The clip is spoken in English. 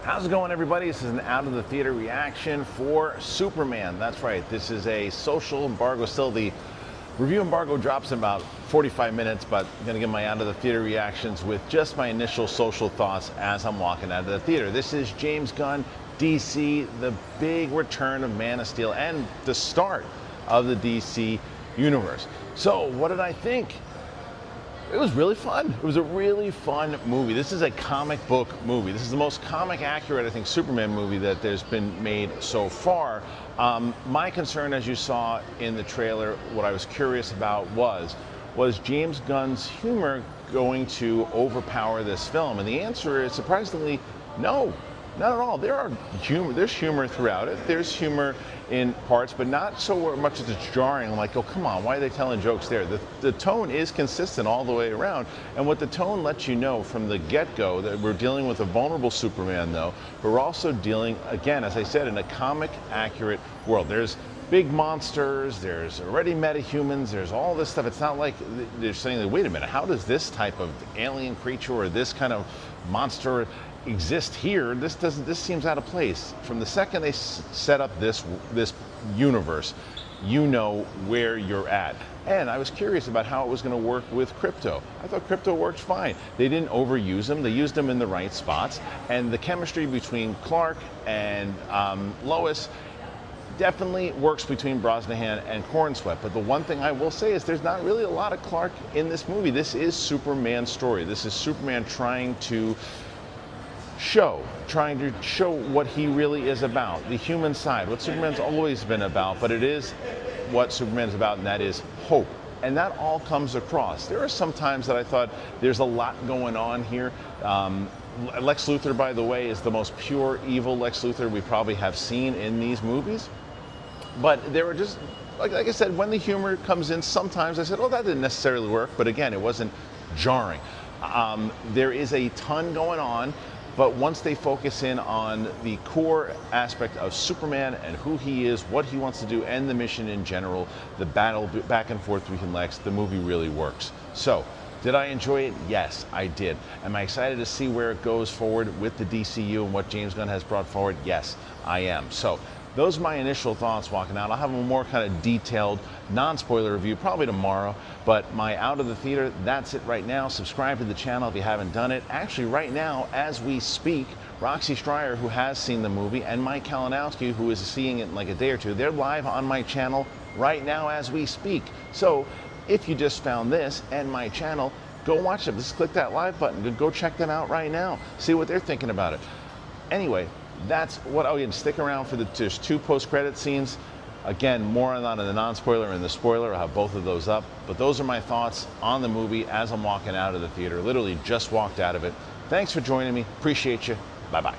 How's it going, everybody? This is an out of the theater reaction for Superman. That's right, this is a social embargo. Still, the review embargo drops in about 45 minutes, but I'm gonna give my out of the theater reactions with just my initial social thoughts as I'm walking out of the theater. This is James Gunn, DC, the big return of Man of Steel and the start of the DC universe. So what did I think? It was really fun. It was a really fun movie. This is a comic book movie. This is the most comic accurate, I think, Superman movie that there's been made so far. My concern, as you saw in the trailer, what I was curious about was James Gunn's humor going to overpower this film? And the answer is surprisingly no. Not at all. There's humor throughout it. There's humor in parts, but not so much that it's jarring. I'm like, oh, come on, why are they telling jokes there? The tone is consistent all the way around. And what the tone lets you know from the get-go, that we're dealing with a vulnerable Superman, though, but we're also dealing, again, as I said, in a comic-accurate world. There's big monsters, there's already metahumans, there's all this stuff. It's not like they're saying, wait a minute, how does this type of alien creature or this kind of monster exist here? This seems out of place. From the second they set up this universe, you know where you're at. And I was curious about how it was going to work with Krypto. I thought Krypto worked fine. They didn't overuse him. They used him in the right spots. And the chemistry between Clark and Lois definitely works between Brosnahan and Corenswet. But the one thing I will say is there's not really a lot of Clark in this movie. This is Superman's story. This is Superman trying to show what he really is about, the human side, what Superman's always been about, but it is what Superman's about, and that is hope. And that all comes across. There are some times that I thought there's a lot going on here. Lex Luthor, by the way, is the most pure evil Lex Luthor we probably have seen in these movies. But there were just, like I said, when the humor comes in, sometimes I said, oh, that didn't necessarily work, but again, it wasn't jarring. There is a ton going on. But once they focus in on the core aspect of Superman and who he is, what he wants to do, and the mission in general, the battle back and forth between Lex, the movie really works. So, did I enjoy it? Yes, I did. Am I excited to see where it goes forward with the DCU and what James Gunn has brought forward? Yes, I am. So, those are my initial thoughts walking out. I'll have a more kind of detailed, non-spoiler review probably tomorrow, but my out of the theater, that's it right now. Subscribe to the channel if you haven't done it. Actually, right now, as we speak, Roxy Stryer, who has seen the movie, and Mike Kalinowski, who is seeing it in like a day or two, they're live on my channel right now as we speak. So if you just found this and my channel, go watch them. Just click that live button. Go check them out right now. See what they're thinking about it. Anyway, that's what, oh, and stick around for there's 2 post-credit scenes. Again, more on that in the non-spoiler and the spoiler. I'll have both of those up. But those are my thoughts on the movie as I'm walking out of the theater. Literally just walked out of it. Thanks for joining me. Appreciate you. Bye-bye.